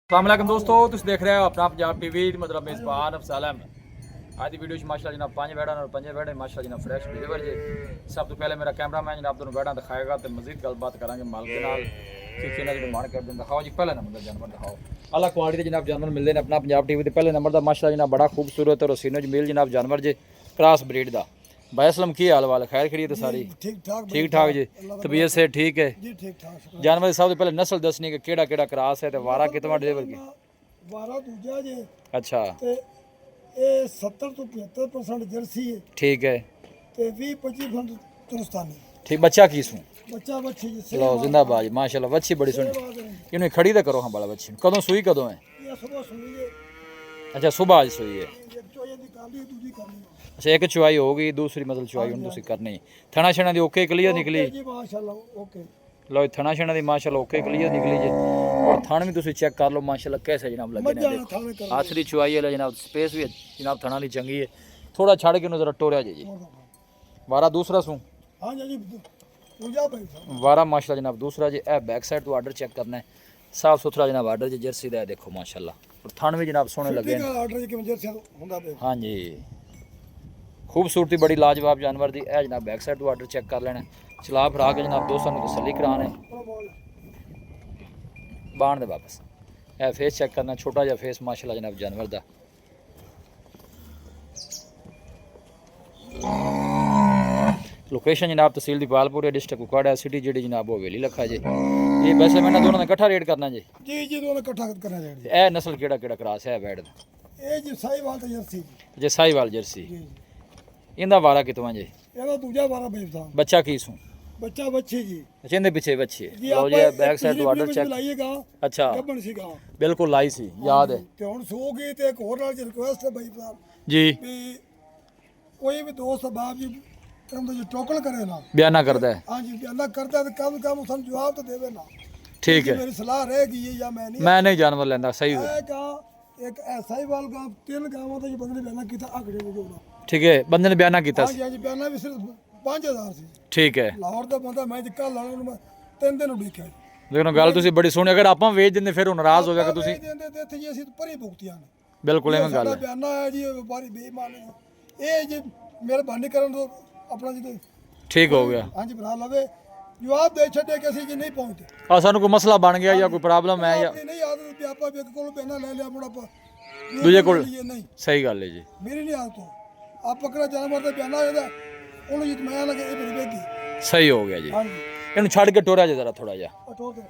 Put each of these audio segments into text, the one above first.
अस्सलामुअलैकुम दोस्तों, तुम देख रहे हो अपना पंजाब टीवी मतलब मेज़बान अफसल अहमद। आज की वीडियो माशाल्लाह जनाब 5 बैठा और 5 बैठे माशाल्लाह जनाब फ्रैश डिलीवर जे। सब तो पहले मेरा कैमरा मैन जनाब दोनों बैठा दिखाएगा तो मजीद गलबात करांगे माल के नाल कि ना डिमांड कर दें। दिखाओ जी पहले नंबर का जानवर दिखाओ। अला क्वालिटी के जनाब जानवर मिलते हैं अपना पंजाब टीवी के पहले नंबर का माशाल्लाह जनाब बड़ा खूबसूरत और सीनो जमील जनाब जानवर जे क्रॉस ब्रीड का। भाई असलम की हाल वाल खैर खड़ी तो सारी ठीक ठाक जी, तबीयत से ठीक है जी, ठीक ठाक। जानवर सब तो पहले नस्ल दसनी कि केड़ा केड़ा क्रॉस है तो वारा कितना डिलीवर की। वारा दूजा जे अच्छा ते ਇਹ 70 ਤੋਂ 75% ਜਰਸੀ ਹੈ ठीक है ਤੇ 20-25% ਤੁਰਸਤਾਨੀ। ठीक बच्चा की सूं ਬੱਚਾ ਬੱਚੀ ਜੀ लो जिंदाबाद माशाल्लाह बच्ची बड़ी सुनी इन्हें खड़ी तो करो हाँ बड़ा बच्ची कदों सूई कदों है। ਇਹ ਸਵੇਰ ਸੁਣੀ ਹੈ अच्छा सुबह आज सूई है। ਇੱਕ ਚੋਏ ਦੀ ਕਾਲੀ ਦੂਜੀ ਕਾਲੀ अच्छा एक चुवाई होगी दूसरी मतलब चुवाई हूँ तुम करनी थना छना दी ओके क्लियर निकली। ਜੀ ਮਾਸ਼ਾਅੱਲਾ ਓਕੇ। लो थना छना दी माशाल्लाह ओके क्लियर निकली जी और थन भी तुम चेक कर लो माशाल्लाह कैसे जनाब लगे ने ਮੱਝਾਂ ਥਾਣੇ ਕਰ हाथ की चुवाई है जनाब स्पेस भी जनाब थना ली चंगी है थोड़ा छड़ के जरा टोरिया जी। वारा दूसरा सूं ਹਾਂ ਜੀ ਦੂਜਾ ਭਾਈ ਸਾਹਿਬ वारा माशाल्लाह जनाब दूसरा जी ए बैक साइड तो आर्डर चेक करना है साफ सुथरा जनाब आर्डर जी जर्सी का देखो माशाल्लाह और थन भी जनाब सोने लगे ਠੀਕ ਆਰਡਰ ਜੀ ਕਿਵੇਂ ਜਰਸੀ ਹੁੰਦਾ ਪਿਆ। हाँ जी खूबसूरती बड़ी लाजवाब जानवर दी है जनाब बैक साइड तो आर्डर चेक कर लेना चला फरा के जनाब दोस्तों को तसल्ली कराने बाण दे वापस ए फेस चेक करना छोटा जहा फेस माशाल्लाह जनाब जानवर दा। लोकेशन जनाब तहसील दीपालपुर डिस्ट्रिक्ट कुकवाड़ा सिटी जी जनाब वो हवेली लखा जी। ये वैसे मैंने दोनों का इकट्ठा रेट करना जी। ਜੀ ਜੀ ਦੋਨੋਂ ਇਕੱਠਾ ਕਰਨਾ ਜੀ। ए नस्ल केड़ा केड़ा क्रॉस है बैड ਇਹ ਜੀ ਸਾਈਵਾਲ ਤੇ ਜਰਸੀ ਜੀ जे साहिवाल जर्सी ਜੀ। इंदा वारा कितवा जी ਇਹਦਾ ਦੂਜਾ ਵਾਰਾ ਭਾਈ ਸਾਹਿਬ बच्चा की सूं ਬੱਚਾ ਬੱਚੀ ਜੀ अच्छा इंदे पीछे बच्चे ਜੀ लो जी बैक साइड तो आर्डर चेक ਲਾਈਏਗਾ अच्छा ਗੱਬਣ ਸੀਗਾ बिल्कुल लाई सी याद है ਤੇ ਹੁਣ ਸੋ ਗਈ ਤੇ ਇੱਕ ਹੋਰ ਨਾਲ ਰਿਕੁਐਸਟ ਹੈ ਭਾਈ ਸਾਹਿਬ जी ਵੀ ਕੋਈ ਵੀ ਦੋਸਤ ਬਾਪ ਜੀ ਕਹਿੰਦਾ ਜੀ ਟੋਕਲ ਕਰੇ ਨਾ। बयाना करता है ਹਾਂ ਜੀ ਕਹਿੰਦਾ ਕਰਦਾ ਤੇ ਕੰਮ ਸਾਨੂੰ ਜਵਾਬ ਤਾਂ ਦੇਵੇ ਨਾ। ठीक है ਮੇਰੀ ਸਲਾਹ ਰਹੇਗੀ ਇਹ ਜਾਂ ਮੈਂ ਨਹੀਂ मैं नहीं जानवर लेंदा सही है ਇਹ ਕਾ ਇੱਕ ਐਸਾ ਹੀ ਵਾਲ ਗਾਂ ਤਿੰਨ ਗਾਵਾਂ ਦਾ ਜੀ ਬੰਦੇ ਨੇ ਬਿਆਨਾ ਕੀਤਾ ਆਗੜੇ ਦੇ ਜੋੜਾ। ठीक है बंदे ने बयाना किया ਹਾਂ ਜੀ ਹਾਂ ਜੀ ਬਿਆਨਾ ਵੀ ਸਿਰਫ 5000 ਸੀ। ठीक है ਲਾਹੌਰ ਦਾ ਬੰਦਾ ਮੈਂ ਕੱਲ ਲਾਉਣ ਨੂੰ ਮੈਂ 3 ਦਿਨ ਉਡੀਕਿਆ। लेकिन गल तुसी बड़ी सोहनी अगर आपां वेच दिंदे फिर वो नाराज हो जाएगा तुसी ਦਿੰਦੇ ਤੇ ਇੱਥੇ ਜੀ ਅਸੀਂ ਭਰੀ ਭੁਗਤੀਆਂ ਨੇ। बिल्कुल एवं गल ਸਾਡਾ है ਬਿਆਨਾ ਹੈ ਜੀ ਵਪਾਰੀ ਬੇਈਮਾਨ ਹੈ। ਇਹ ਜੀ ਮਿਹਰਬਾਨੀ ਕਰਨ ਤੋਂ ਆਪਣਾ ਜੀ ठीक हो गया ਹਾਂਜੀ ਬਣਾ ਲਵੇ ਜਵਾਬ ਦੇ ਛੱਡੇ ਕਿ ਅਸੀਂ ਜੀ ਨਹੀਂ ਪਹੁੰਚਦੇ। और सानू कोई मसला बन गया या कोई प्रॉब्लम है या ਆਪਣੀ ਨਹੀਂ ਆਦਤ ਵੀ ਆਪਾਂ ਵੀ ਇੱਕ ਕੋਲੋਂ ਬਿਆਨਾ ਲੈ ਲਿਆ ਮੁੜਾ ਆਪਾਂ ਦੂਜੇ ਕੋਲ ਨਹੀਂ सही गल है जी ਮੇਰੀ ਨਹੀਂ ਆਦਤ ਆਪ ਪਕੜਾ ਜਾਨਵਰ ਦਾ ਬਿਆਨਾ ਇਹਦਾ ਉਹਨੂੰ ਜੀ ਮੈਂ ਲਗੇ ਇਹ ਮੇਰੀ ਵੇਗੀ। सही हो गया जी ਹਾਂਜੀ इन्हू छड़ के टोरा जे जरा थोड़ा जा ਅਟੋਰ ਦੇ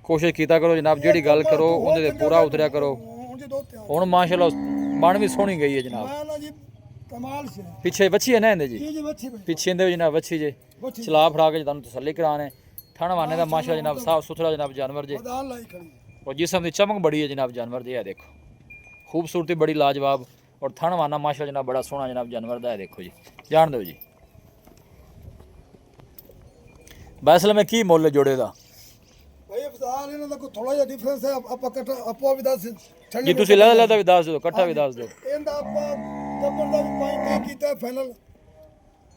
कोशिश कीता करो जनाब जेड़ी गल करो उहदे ते पूरा उतरिया करो। ਹੁਣ ਜੀ ਦੋ ਤਿਆਰ हुण माशाल्लाह बन भी सोहनी गई है जनाब ਮੈਂ ਨਾ ਜੀ ਕਮਾਲ ਸੇ पीछे बच्ची है ना इहदे जी ਜੀ ਜੀ ਬੱਚੀ ਬਈ पिछे इंदे जनाब बच्ची जे ਬੱਚੀ चला फरा के तुहानू तसल्ली कराने थण वाने दा माशाल्लाह जनाब साफ सुथरा जनाब जानवर जे ਮਦਾਨ ਲਾਈ ਖੜੀ और जिसम की चमक बड़ी है जनाब जानवर दी है देखो खूबसूरती बड़ी लाजवाब और थण वाना माशाल्लाह जनाब बड़ा सोहना जनाब जानवर दा है देखो जी जान दो जी। बैसल में की मुੱਲ जोड़े दा ਭਾਈ ਅਫਜ਼ਾਲ ਇਹਨਾਂ ਦਾ ਕੋਈ ਥੋੜਾ ਜਿਹਾ ਡਿਫਰੈਂਸ ਹੈ ਆਪਾਂ ਕੱਟ ਆਪੋ ਵੀ ਦੱਸ जी तुसी लदा लदा भी दस दो इकट्ठा भी दस दो ਇਹਦਾ ਆਪਾਂ ਕੱਪੜ ਦਾ ਵੀ 5 ਕੀਤਾ ਫਾਈਨਲ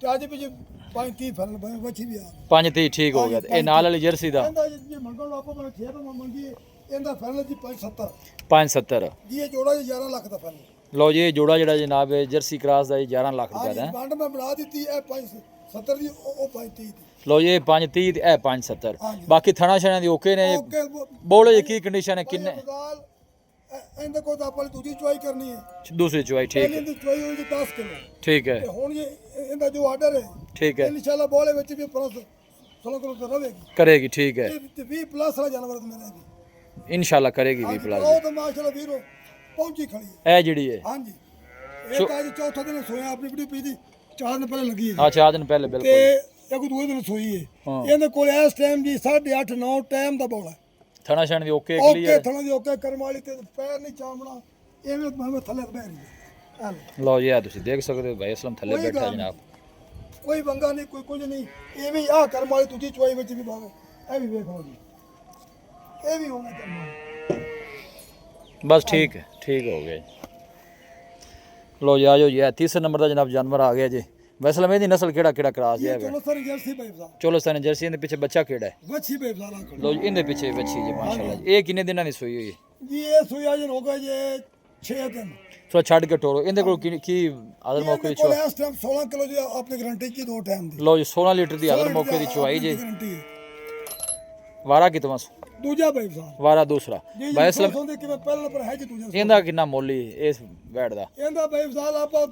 ਤੇ ਅੱਜ ਵੀ ਜੀ 5 ਫਾਈਨਲ ਭਾਈ ਬੱਚੀ ਵੀ ਆ 5-3 ठीक हो गया ये नाल वाली जर्सी दा ਇਹਦਾ ਜੀ ਮੰਗਣ ਨੂੰ ਆਪਾਂ ਮੈਂ 6 ਤੋਂ ਮੰਗੀ ਇਹਦਾ ਫਾਈਨਲ ਜੀ 570 570 ਜੀ ਇਹ ਜੋੜਾ ਜੀ 11 ਲੱਖ ਦਾ ਫਾਈਨਲ। लो जी जोड़ा जड़ा जनाब है जर्सी क्रॉस दा 11 लाख रुपए दा है। ਵੰਡ ਮੈਂ ਬਣਾ ਦਿੱਤੀ ਇਹ 570 ਦੀ ਉਹ 530 ਦੀ। लो जी 5-30 ते ए 570 ਹਾਂਜੀ। बाकी थणा छणा दी ओके ने ਓਕੇ बोलो जी की कंडीशन है किन्ने ਇਹਦੇ ਕੋਲ ਤਾਂ ਆਪਾਂ ਦੂਜੀ ਚੁਆਈ ਕਰਨੀ ਹੈ। दूसरी चुवाई ठीक ਪਹਿਲੀ है ਦੀ ਚੁਆਈ ਹੋਈ ਜੀ 10 ਕਿਲੋ ठीक है ਤੇ ਹੁਣ ਜੀ ਇਹਦਾ ਜੋ ਆਰਡਰ ਹੈ ठीक है ਇਨਸ਼ਾਅੱਲਾ ਬੋਲੇ ਵਿੱਚ ਵੀ ਪਰਸ 16 ਕਿਲੋ ਤਾਂ ਰਹੇਗੀ। करेगी ठीक है ਇਹ 20 ਪਲੱਸ ਵਾਲਾ ਜਾਨਵਰ ਤੇ ਮਿਲੇਗੀ। इंशाल्लाह करेगी भी प्लाज ਉਹ ਤਾਂ ਮਾਸ਼ਾਅੱਲਾ ਵੀਰੋ ਪਹੁੰਚੀ ਖੜੀ ਹੈ। ए जड़ी है ਹਾਂਜੀ ਇਹ ਤਾਂ ਅੱਜ ਚੌਥਾ ਦਿਨ ਸੋਇਆ ਆਪਣੀ ਬੜੀ ਪੀ ਦੀ 4 ਦਿਨ ਪਹਿਲੇ ਲੱਗੀ ਹੈ हाँ 4 दिन पहले ਤੇ बिल्कुल ਇੱਕ ਦੂਏ ਦਿਨ ਸੋਈ ਹਾਂ। ਹੈ। ਇਹਦੇ ਕੋਲ ਇਸ ਟਾਈਮ ਜੀ 8:30 9 ਟਾਈਮ ਦਾ ਬੋਲਾ थणा छण दी ओके ਓਕੇ क्लियर ਥਣਾ ਦੀ ਓਕੇ ਕਰਮ ਵਾਲੀ ਤੇ ਪੈਰ ਨਹੀਂ ਚਾਮਣਾ ਐਵੇਂ ਭਾਵੇਂ ਥੱਲੇ ਬਹਿ ਰਹੀ ਹੈ। ਹਾਲ लो जी तुसी देख सकते हो भाई असलम थल्ले कोई बैठा गल जनाब ਕੋਈ ਬੰਗਾ ਨਹੀਂ ਕੋਈ ਕੁਝ ਨਹੀਂ ਐਵੇਂ ਆਹ ਕਰਮ ਵਾਲੀ ਦੂਜੀ ਚੁਆਈ ਵਿੱਚ ਵੀ ਭਾਵੇਂ ਇਹ ਵੀ ਵੇਖੋ ਜੀ ਇਹ ਵੀ ਹੋਣਾ ਚਾਹੀਦਾ। बस ठीक है ठीक हो गया जी। लो जी आ जाओ जी तीसरे नंबर का जनाब जानवर आ गया जी ਵੈਸੇ ਇਹਦੀ ਨਸਲ ਕਿਹੜਾ ਕਰਾਸ ये ਹੈ चलो सर जर्सी भाई साहब ਚੋਲੋਸਤਾਨੀ ਜਰਸੀ ਇਹਦੇ ਪਿੱਛੇ ਬੱਚਾ ਕਿਹੜਾ ਹੈ वच्छी भाई साहब ਲੋ ਜੀ ਇਹਦੇ ਪਿੱਛੇ ਬੱਚੀ ਜੀ ਮਾਸ਼ਾਅੱਲਾ ਇਹ ਕਿੰਨੇ ਦਿਨਾਂ ਦੀ ਸੂਈ ਹੋਈ ਹੈ जी ये सुइया जी हो गए ये 6 दिन ਥੋੜਾ ਛੱਡ ਕੇ ਟੋਰੋ ਇਹਦੇ ਕੋਲ ਕੀ ਆਦਰ ਮੌਕੇ ਦੀ कोले इस टाइम 16 किलो जी आपने गारंटी की 2 टाइम दी ਲੋ ਜੀ 16 ਲੀਟਰ ਦੀ ਆਦਰ ਮੌਕੇ ਦੀ ਚੁਆਈ ਜੀ गारंटी है ਵਾਰਾ ਕਿਤੋਂ दूजा भाई साहब ਵਾਰਾ ਦੂਸਰਾ जी ਬਾਈ ਇਸਲਾਮ सोंदे कि मैं पहले पर है जी दूजा ਇਹਦਾ ਕਿੰਨਾ ਮੁੱਲ ਹੀ ਇਸ ਬੈਡ ਦਾ ਇਹਦਾ ਭਾਈ ਸਾਲ ਆਪਾਂ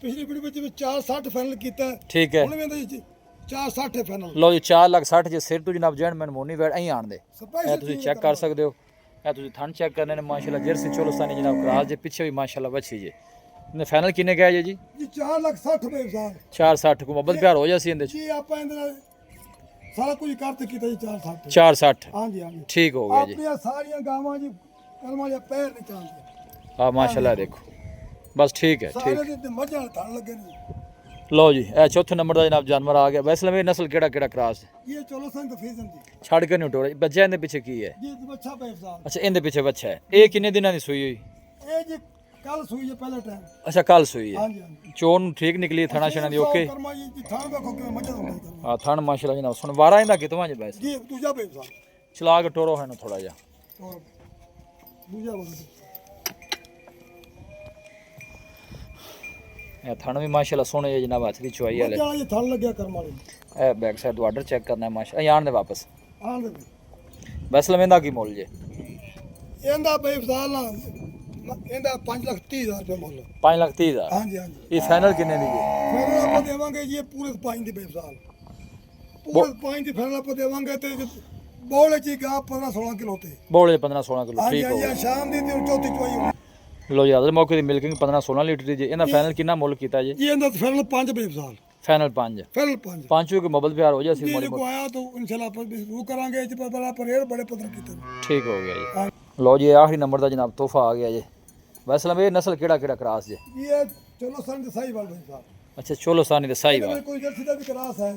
ਪਿਛਲੀ ਵੀਡੀਓ ਵਿੱਚ ਵੀ 460 ਫਾਈਨਲ ਕੀਤਾ ਹੈ। ਠੀਕ ਹੈ ਹੁਣ ਵੀ ਇਹਦਾ ਜੀ 460 ਫਾਈਨਲ ਲੋ ਜੀ 4,60,000 ਜੇ ਸਿਰ ਤੋਂ ਜਨਾਬ ਜੈਂਟਮੈਨ ਮੋਨੀ ਬੈਡ ਐਂ ਆਣ ਦੇ ਇਹ ਸਪੈਸ਼ਲ ਤੁਸੀਂ ਚੈੱਕ ਕਰ ਸਕਦੇ ਹੋ ਇਹ ਤੁਸੀਂ ਥਣ ਚੈੱਕ ਕਰਨੇ ਨੇ ਮਾਸ਼ਾਅੱਲਾ ਜਰਸੀ ਚੋਲਸਤਾਨੀ ਜਨਾਬ ਕਰਾਸ ਜੇ ਪਿੱਛੇ ਵੀ ਮਾਸ਼ਾਅੱਲਾ ਬੱਚੀ ਜੇ ਇਹਨੇ ਫਾਈਨਲ ਕਿੰਨੇ ਗਿਆ ਜੀ ਜੀ 4,60,000 ਭਾਈ ਸਾਹਿਬ 460 ਕੋ ਮੱਬਲ ਪਿਆਰ ਹੋ ਜਾਸੀ ਇਹਦੇ ਚ ਜੀ ਆਪਾਂ ਇਹਦੇ ਨਾਲ ਸਾਰਾ ਕੁਝ ਕਰਤੇ ਕੀਤਾ ਜੀ 460 460 ਹਾਂਜੀ ਹਾਂਜੀ ਠੀਕ ਹੋ ਗਿਆ ਜੀ ਆਪਣੀਆਂ ਸਾਰੀਆਂ ਗਾਵਾਂ ਜੀ ਕਰਮਾਂ ਦੇ ਪੈਰ ਨਹੀਂ ਚਾਹੁੰਦੇ ਆ ਮਾਸ਼ਾਅੱਲਾ ਦੇਖੋ ਬਸ ਠੀਕ ਹੈ ਠੀਕ ਸਾਰੇ ਦੇ ਮੱਝਾਂ ਨਾਲ ਥਣ ਲੱਗੇ ਨੇ ਲਓ ਜੀ ਇਹ ਚੌਥੇ ਨੰਬਰ ਦਾ ਜਨਾਬ ਜਾਨਵਰ ਆ ਗਿਆ ਵੈਸੇ ਇਹ ਨਸਲ ਕਿਹੜਾ ਕਰਾਸ ਹੈ? ਇਹ ਚਲੋ ਸੰਤ ਫੀਜ਼ਨ ਦੀ ਛੱਡ ਕੇ ਨਹੀਂ ਟੋਰਾ ਬੱਚਾ ਇਹਦੇ ਪਿੱਛੇ ਕੀ ਹੈ ਜੀ ਬੱਚਾ ਭਾਈ ਸਾਹਿਬ ਅੱਛਾ ਇਹਦੇ ਪਿੱਛੇ ਬੱਚਾ ਹੈ ਇਹ ਕਿੰਨੇ ਦਿਨਾਂ ਦੀ ਸੂਈ ਹੋਈ ਇਹ ਜੀ ਕੱਲ ਸੂਈ ਜੇ ਪਹਿਲਾ ਟਾਈਮ ਅੱਛਾ ਕੱਲ ਸੂਈ ਹੈ ਹਾਂਜੀ ਹਾਂਜੀ ਚੋਣ ਨੂੰ ਠੀਕ ਨਿਕਲੀ ਥਣਾ ਛਣਾ ਦੀ ਓਕੇ ਕਰਮਾਂ ਜੀ ਥਣ ਵੇਖੋ ਕਿਵੇਂ ਮੱਝਾਂ ਹੁੰਦਾ ਕਰਮਾਂ ਆ ਥਣ ਮਾਸ਼ਾਅੱਲਾ ਜਨਾਬ ਸੁਣ ਵਾਰਾ ਇਹਦਾ ਕਿਤੋਂ ਜੇ ਬੈਸ ਜੀ ਦੂਜਾ ਭਾਈ ਸਾਹਿਬ ਚਲਾ ਕੇ ਟੋਰੋ ਹੈ ਨਾ ਥੋੜਾ ਜਿਹਾ और दूजा बोलो ਇਹ ਥਣ ਵੀ ਮਾਸ਼ਾਅੱਲਾ ਸੋਹਣੇ ਜਿਹੇ ਜਨਾਬ ਹੱਥ ਦੀ ਚੁਆਈ ਵਾਲੇ मजा ये थन लग गया कर्म वाले ਇਹ ਬੈਕ ਸਾਈਡ ਤੋਂ ਆਰਡਰ ਚੈੱਕ ਕਰਨਾ ਹੈ ਮਾਸ਼ਾ ਇਹ ਆਣ ਦੇ ਵਾਪਸ आन दे ਵੈਸੇ ਲਵੇਂਦਾ ਕੀ ਮੁੱਲ ਜੇ ਇਹਦਾ ਭਾਈ ਫਸਾਲ ਨਾ ਇਹਦਾ 5,30,000 ਰੁਪਏ ਮੁੱਲ 5,30,000 ਹਾਂਜੀ ਹਾਂਜੀ ਇਹ ਫਾਈਨਲ ਕਿੰਨੇ ਦੀ ਜੇ ਫਿਰ ਆਪਾਂ ਦੇਵਾਂਗੇ ਜੀ ਇਹ ਪੂਰੇ 5 ਦੀ ਬੇਫਸਾਲ ਪੂਰੇ 5 ਦੀ ਫਿਰ ਆਪਾਂ ਦੇਵਾਂਗੇ ਤੇ ਬੋਲੇ ਚ ਗਾ 15-16 ਕਿਲੋ ਤੇ ਬੋਲੇ 15-16 ਕਿਲੋ ਹਾਂਜੀ ਠੀਕ ਹੋ ਹਾਂਜੀ ਸ਼ਾਮ ਦੀ ਤੇ ਚੌਥੀ ਚੁਆਈ ਹੋਣੀ। ਗਿਆ ਲੋ ਜੀ ਆਦਰ ਮੌਕੇ ਦੀ ਮਿਲਕਿੰਗ 15-16 ਲੀਟਰ ਦੀ ਜੇ ਇਹਦਾ ਫਾਈਨਲ ਕਿੰਨਾ ਮੁੱਲ ਕੀਤਾ ਜੇ ਜੀ ਇਹਦਾ ਫਿਰ 5 ਬੇਫਸਾਲ ਫਾਈਨਲ 5 ਫਿਰ 5 5 ਕੋਈ ਮਬਲ ਪਿਆਰ ਹੋ ਜਾ ਸੀ ਜੀ ਮੋੜੀ ਜੇ ਕੋ ਆਇਆ ਤਾਂ ਇਨਸ਼ਾਅੱਲਾ ਆਪਾਂ ਸ਼ੁਰੂ ਕਰਾਂਗੇ ਇਹ ਚ ਬੜਾ ਪਰੇਰ ਬੜੇ ਪੱਧਰ ਕੀਤੇ ਨੇ। ਠੀਕ ਹੋ ਗਿਆ ਹਾਂ। ਜੀ ਲੋ ਜੀ ਇਹ ਆਖਰੀ ਨੰਬਰ ਦਾ ਜਨਾਬ ਤੋਹਫਾ ਆ ਗਿਆ ਜੇ ਵੈਸੇ ਲਵੇ ਨਸਲ ਕਿਹੜਾ ਕਰਾਸ ਜੇ ਜੀ ਇਹ ਚਲੋ ਸਨ ਦੇ ਸਹੀ ਵਾਲ ਭਾਈ ਸਾਹਿਬ ਅੱਛਾ ਚੋਲੋਸਾਨੀ ਤੇ ਸਾਈ ਇਹਦੇ ਕੋਈ ਜਰਸੀ ਦਾ ਵੀ ਕਰਾਸ ਹੈ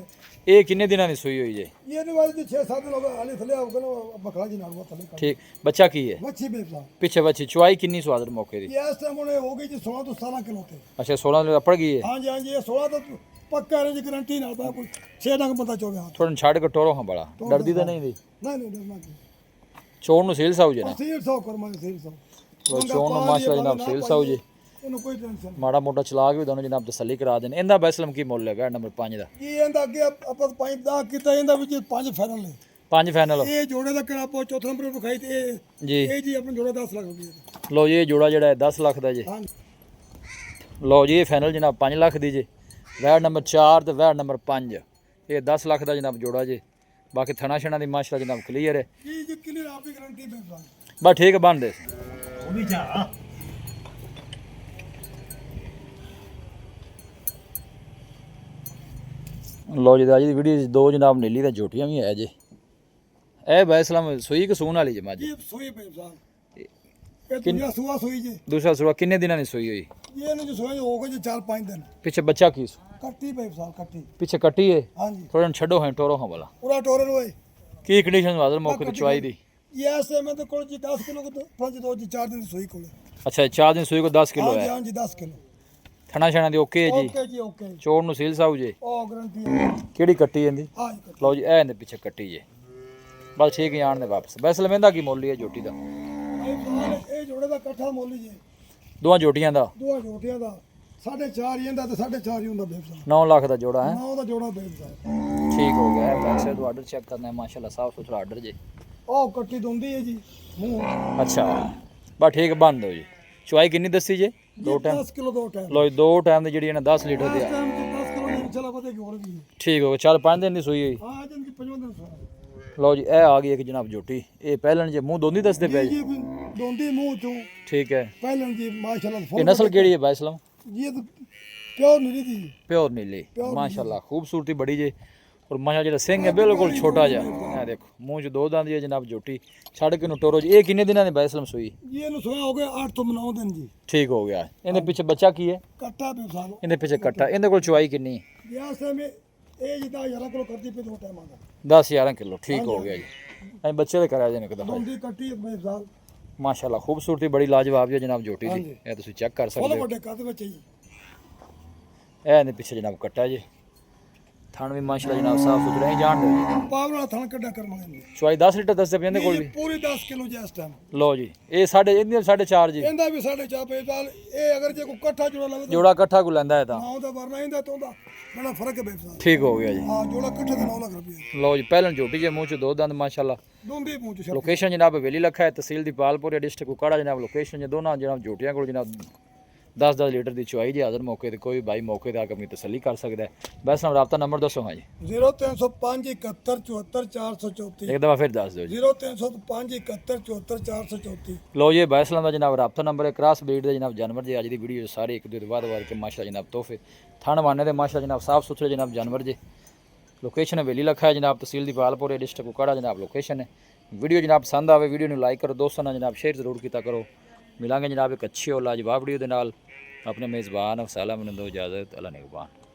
ਇਹ ਕਿੰਨੇ ਦਿਨਾਂ ਦੀ ਸੂਈ ਹੋਈ ਜੇ ये नहीं वाली 6-7 दिन हो गए हाली थले हो गए बकरा जी नाल वो थले कर ਠੀਕ ਬੱਚਾ ਕੀ ਹੈ मच्छी बेबसा ਪਿੱਛੇ ਬੱਚੀ ਚੁਆਈ ਕਿੰਨੀ ਸਵਾਦਰ ਮੌਕੇ ਦੀ ये इस टाइम उन्हें हो गई जी 16 तो 17 किलो थे ਅੱਛਾ 16 ਦੇ ਅਪੜ ਗਈ ਹੈ हाँ जी ये 16 तो पक्का है जी गारंटी नाल बा कोई 6 डंग बंदा चोवे हाथ ਥੋੜਾ ਛੱਡ ਕੇ ਟੋਰੋ ਹਾਂ ਬੜਾ ਡਰਦੀ ਤਾਂ ਨਹੀਂ ਦੀ नहीं डरना की ਚੋਣ ਨੂੰ ਸੇਲ ਸਾਉ ਜੇ ਨਾ सीर 100 कर मैं सीर 100 ਲੋ ਚੋਣ ਨੂੰ ਮਾਸ਼ਾਅੱਲਾ ਜਨਾਬ ਸੇਲ ਸਾਉ ਜੇ इन्हों कोई टेंशन ਮਾੜਾ ਮੋਟਾ ਚਲਾ ਕੇ ਵੀ ਦੋਨੋਂ ਜਨਾਬ ਤਸੱਲੀ ਕਰਾ ਦੇਣ ਇਹਦਾ ਬੈਸਲਮ ਕੀ ਮੁੱਲ ਹੈਗਾ ਨੰਬਰ 5 ਦਾ ये इंदा अगे अपन पाइप दा किता इंदा विच 5 फाइनल ने 5 ਫਾਈਨਲ ये जोड़े दा करा पो चौथा नंबर पे खाई ते ਜੀ ये जी अपन जोड़ा 10 लाख रुपए ਲੋ ਜੀ ਇਹ ਜੋੜਾ ਜਿਹੜਾ ਹੈ 10 ਲੱਖ ਦਾ ਜੀ हाँ ਲੋ ਜੀ ਇਹ ਫਾਈਨਲ ਜਨਾਬ 5 ਲੱਖ ਦੀ ਜੀ ਵੈਟ ਨੰਬਰ 4 ਤੇ ਵੈਟ ਨੰਬਰ 5 ਇਹ 10 ਲੱਖ ਦਾ ਜਨਾਬ ਜੋੜਾ ਜੀ ਬਾਕੀ ਥਣਾ ਛਣਾ ਦੀ ਮਾਸ਼ਾਅੱਲਾ ਜਨਾਬ ਕਲੀਅਰ ਹੈ ये जी क्लियर आपकी गारंटी बेबसा ਬਸ ਠੀਕ ਹੈ ਬਣਦੇ ਲੋ ਜੀ ਅੱਜ ਦੀ ਵੀਡੀਓ 'ਚ ਦੋ ਜਨਾਬ ਨੀਲੀ ਤੇ ਝੋਟੀਆਂ ਵੀ ਹੈ ਜੇ ਇਹ ਬੈਸਲਮ ਸੂਈ ਕਸੂਨ ਵਾਲੀ ਜੀ ਮਾਜੀ ये सोए बेबसा ये दुनिया सुआ सोई जी ਦੂਸਰਾ ਸੂਆ ਕਿੰਨੇ ਦਿਨਾਂ ਦੀ ਸੂਈ ਹੋਈ ये ने जो सोए हो गए जी 4-5 दिन ਪਿੱਛੇ ਬੱਚਾ ਕੀ ਸੂ ਕੱਟੀ बेबसा ਕੱਟੀ ਪਿੱਛੇ ਕੱਟੀ ਹੈ ਹਾਂਜੀ ਥੋੜਾ ਛੱਡੋ ਹਾਂ ਟੋਰੋ ਹਾਂ ਵਾਲਾ ਪੂਰਾ ਟੋਰਨ ਹੋਏ ਕੀ ਕੰਡੀਸ਼ਨ ਵਾਜ਼ਰ ਮੌਕੇ ਤੇ ਚੁਆਈ ਦੀ ये ऐसे में तो कोई जी 10 किलो को तो 5-2 जी 4 दिन सोई को ਅੱਛਾ 4 ਦਿਨ ਸੂਈ ਕੋ 10 ਕਿਲੋ हाँ जी ਹੈ हाँ जी 10 किलो ਥਣਾ ਛਣਾ ਦੀ ਓਕੇ ਹੈ ਜੀ ओके जी ओके ਚੋੜ ਨੂੰ ਸੀਲ ਸਾਊ ਜੇ ओ गारंटी ਕਿਹੜੀ ਕੱਟੀ ਜਾਂਦੀ हाँ जी ਲਓ ਜੀ ਇਹ ਇਹਦੇ ਪਿੱਛੇ ਕੱਟੀ ਜੇ ਬਸ ਠੀਕ ਹੈ ਆਣ ਦੇ ਵਾਪਸ ਵੈਸੇ ਲਵੇਂਦਾ ਕੀ ਮੁੱਲ ਹੈ ਝੋਟੀ ਦਾ ਇਹ ਜੋੜੇ ਦਾ ਇਕੱਠਾ ਮੁੱਲ ਜੀ ਦੋਵਾਂ ਝੋਟੀਆਂ ਦਾ ਦੋ ਜੋਟੀਆਂ ਦਾ 4.5 ਹੀ ਹੁੰਦਾ ਤੇ 4.5 ਹੀ ਹੁੰਦਾ ਬੇਬਸਾ 9 ਲੱਖ ਦਾ ਜੋੜਾ ਹੈ ਨਾ ਉਹਦਾ ਜੋੜਾ ਬੇਬਸਾ ਠੀਕ ਹੋ ਗਿਆ ਹੈ ਵੈਸੇ ਤੋਂ ਆਰਡਰ ਚੈੱਕ ਕਰਨਾ ਹੈ ਮਾਸ਼ਾਅੱਲਾ ਸਾਫ ਸੁਥਰਾ ਆਰਡਰ ਜੇ ਉਹ ਕੱਟੀ ਦੁੰਦੀ ਹੈ ਜੀ ਮੂੰਹ ਅੱਛਾ ਬਸ ਠੀਕ ਬੰਦ ਹੋ ਜੀ ਚੁਆਈ ਕਿੰਨੀ ਦੱਸੀ ਜੇ ਦੋ ਟਾਈਮ 10 ਕਿਲੋ ਦੋ ਟਾਈਮ ਲੋ ਜੀ ਦੋ ਟਾਈਮ ਦੀ ਜਿਹੜੀ ਇਹਨਾਂ 10 ਲੀਟਰ ਦੀ ਆ ਟਾਈਮ ਤੇ 10 ਕਿਲੋ ਨਹੀਂ ਚਲਾ ਪਤਾ ਕਿ ਹੋਰ ਵੀ ਹੈ ਠੀਕ ਹੋ ਗਿਆ ਚੱਲ 5 ਦਿਨ ਦੀ ਸੂਈ ਹੋਈ ਹਾਂ ਜਨ ਦੀ 5 ਦਿਨ ਸੋਣਾ ਲਓ ਜੀ ਇਹ ਆ ਗਈ ਇੱਕ ਜਨਾਬ ਝੋਟੀ ਇਹ ਪਹਿਲਣ ਜੇ ਮੂੰਹ ਦੋਂਦੀ ਦੱਸਦੇ ਪਏ ਜੀ ਜੀ ਦੁੰਦੀ ਮੂੰਹ ਚੋਂ ਠੀਕ ਹੈ ਪਹਿਲਾਂ ਜੀ ਮਾਸ਼ਾਅੱਲਾ ਇਹ ਨਸਲ ਕਿਹੜੀ ਹੈ ਬਾਇਸਲਮ ਇਹ ਤਾਂ ਪਿਓਰ ਨਹੀਂ ਦੀ ਪਿਓਰ ਨੀਲੀ ਮਾਸ਼ਾਅੱਲਾ ਖੂਬਸੂਰਤੀ ਬੜੀ ਜੇ ਔਰ ਮਾਸ਼ਾ ਜਿਹੜਾ ਸਿੰਘ ਹੈ ਬਿਲਕੁਲ ਛੋਟਾ ਜਿਹਾ ਇਹ ਦੇਖੋ ਮੂੰਹ 'ਚ ਦੋ ਦੰਦ ਹੈ ਜਨਾਬ ਝੋਟੀ ਛੱਡ ਕੇ ਨੂੰ ਟੋਰੋ ਜੀ ਇਹ ਕਿੰਨੇ ਦਿਨਾਂ ਦੀ ਬਾਇਸਲਮ ਸੂਈ ਜੀ ਇਹਨੂੰ ਸੋਇਆ ਹੋ ਗਿਆ 8 ਤੋਂ 9 ਦਿਨ ਜੀ ਠੀਕ ਹੋ ਗਿਆ ਇਹਦੇ ਪਿੱਛੇ ਬੱਚਾ ਕੀ ਹੈ ਕੱਟਾ ਬੇਬਸਾ ਇਹਦੇ ਪਿੱਛੇ ਕੱਟਾ ਇਹਦੇ ਕੋਲ ਚੁਆਈ ਕਿੰਨੀ ਵਿਆਹ ਸਮੇਂ ਇਹ ਜਿੱਦਾਂ 11 ਕਿਲੋ ਕਰਦੀ ਪਈ ਦੋ ਟਾਈਮਾਂ ਦਾ 10-11 ਕਿਲੋ ਠੀਕ ਹੋ ਗਿਆ ਜੀ ਅਸੀਂ ਬੱਚੇ ਦੇ ਕਰਾਇਆ ਜਨ ਇੱਕਦਮ ਦੁੰਦੀ ਕੱਟੀ ਬੇਬਸਾ ਮਾਸ਼ਾਅੱਲਾ ਖੂਬਸੂਰਤੀ ਬੜੀ ਲਾਜਵਾਬ ਹੈ ਜਨਾਬ ਝੋਟੀ ਦੀ ਇਹ ਤੁਸੀਂ ਚੈੱਕ ਕਰ ਸਕਦੇ ਫੁੱਲ ਹੋ ਵੱਡੇ ਕੱਦ ਵਿੱਚ ਜੀ ਇਹ ਨੇ ਪਿੱਛੇ ਜਨਾਬ ਕੱਟਾ ਜੀ ਥਣ ਵੀ ਮਾਸ਼ਾਅੱਲਾ ਜਨਾਬ ਸਾਫ ਸੁਥਰਾ ਹੀ ਜਾਣ ਦਿਓ ਜੀ ਪਾਵਰ ਵਾਲਾ ਥਣ ਕੱਢਾ ਕਰਮ ਵਾਲੇ ਨੇ ਚਵਾਈ 10 ਲੀਟਰ ਦੱਸਦੇ ਪੈਂਦੇ ਕੋਲ ਵੀ ਪੂਰੀ 10 ਕਿਲੋ ਜੀ ਇਸ ਟਾਈਮ ਲਓ ਜੀ ਇਹ ਸਾਡੇ ਇਹਦੀ 4.5 ਜੀ ਇਹਦਾ ਵੀ 4.5 ਪਏ ਸਾਲ ਇਹ ਅਗਰ ਜੇ ਕੋਈ ਇਕੱਠਾ ਜੋੜਾ ਲਵੇ ਜੋੜਾ ਇਕੱਠਾ ਕੋ ਲੈਂਦਾ ਹੈ ਤਾਂ ਨਾ ਉਹਦਾ ਵਰਨਾ ਇਹਦਾ ਤੋਂ ਦਾ ਬੜਾ ਫਰਕ ਹੈ ਬੇਫਸਾ ਠੀਕ ਹੋ ਗਿਆ ਜੀ ਹਾਂ ਜੋੜਾ ਇਕੱਠੇ ਦਾ 9 ਲੱਖ ਰੁਪਏ ਲਓ ਜੀ ਪਹਿਲਾਂ ਝੋਟੀ ਜੇ ਮੂੰਹ ਚ ਦੋ ਦੰਦ ਮਾਸ਼ਾਅੱਲਾ ਦੋਂਦੀ ਪੂੰਚ ਛੱਡ ਲੋਕੇਸ਼ਨ ਜਨਾਬ ਹਵੇਲੀ ਲੱਖਾ ਹੈ ਤਹਿਸੀਲ ਦੀ ਪਾਲਪੁਰ ਡਿਸਟ੍ਰਿਕਟ ਕੁਕਾੜਾ ਜਨਾਬ ਲੋਕੇਸ਼ਨ ਜੇ ਦੋਨਾਂ ਜਨਾਬ ਝੋਟੀਆਂ ਕੋਲ ਜਨਾਬ 10 ਲੀਟਰ ਦੀ ਚੁਆਈ ਜੀ ਹਾਜ਼ਰ ਮੌਕੇ ਤੇ ਕੋਈ ਭਾਈ ਮੌਕੇ ਤੇ ਆ ਕੇ ਆਪਣੀ ਤਸੱਲੀ ਕਰ ਸਕਦਾ ਹੈ ਬਸ ਨਾਲ ਰਾਬਤਾ ਨੰਬਰ ਦੱਸੋ ਹਾਂ ਜੀ 0305 71 74 434 ਇੱਕ ਦਫਾ ਫਿਰ ਦੱਸ ਦਿਓ ਜੀ 0305 71 74 434 ਲੋ ਜੀ ਬੈਸਲਾਂ ਦਾ ਜਨਾਬ ਰਾਬਤਾ ਨੰਬਰ ਹੈ ਕ੍ਰਾਸ ਬਰੀਡ ਦਾ ਜਨਾਬ ਜਾਨਵਰ ਜੀ ਅੱਜ ਦੀ ਵੀਡੀਓ ਸਾਰੇ ਇੱਕ ਦੂਜੇ ਤੋਂ ਬਾਅਦ ਕੇ ਮਾਸ਼ਾਅੱਲਾ ਜਨਾਬ ਤੋਹਫੇ ਥਣ ਵਾਨੇ ਦੇ ਮਾਸ਼ਾਅੱਲਾ ਜਨਾਬ ਸਾਫ ਸੁਥਰੇ ਜਨਾਬ ਜਾਨਵਰ ਜੀ ਲੋਕੇਸ਼ਨ ਹਵੇਲੀ ਲੱਖਾ ਹੈ ਜਨਾਬ ਤਹਿਸੀਲ ਦੀ ਪਾਲਪੁਰ ਡਿਸਟ੍ਰਿਕਟ ਕੁਕਾੜਾ ਜਨਾਬ ਲੋਕੇਸ਼ਨ ਹੈ ਵੀਡੀਓ ਜਨਾਬ ਪਸੰਦ ਆਵੇ ਵੀਡੀਓ ਨੂੰ ਲਾਈਕ ਕਰੋ ਦੋਸਤਾਂ ਨਾਲ ਜਨਾਬ ਸ਼ੇਅਰ ਜ਼ਰੂਰ ਕੀਤਾ ਕਰੋ ਮਿਲਾਂਗੇ ਜਨਾਬ ਇੱਕ ਅੱਛੀ ਔਰ ਲਾਜਵਾਬ ਵੀਡੀਓ ਦੇ ਨਾਲ ਆਪਣੇ ਮੇਜ਼ਬਾਨ ਅਫਸਾਲਾ ਮੈਨੂੰ ਦੋ ਇਜਾਜ਼ਤ ਅੱਲਾ ਨਿਗਹਬਾਨ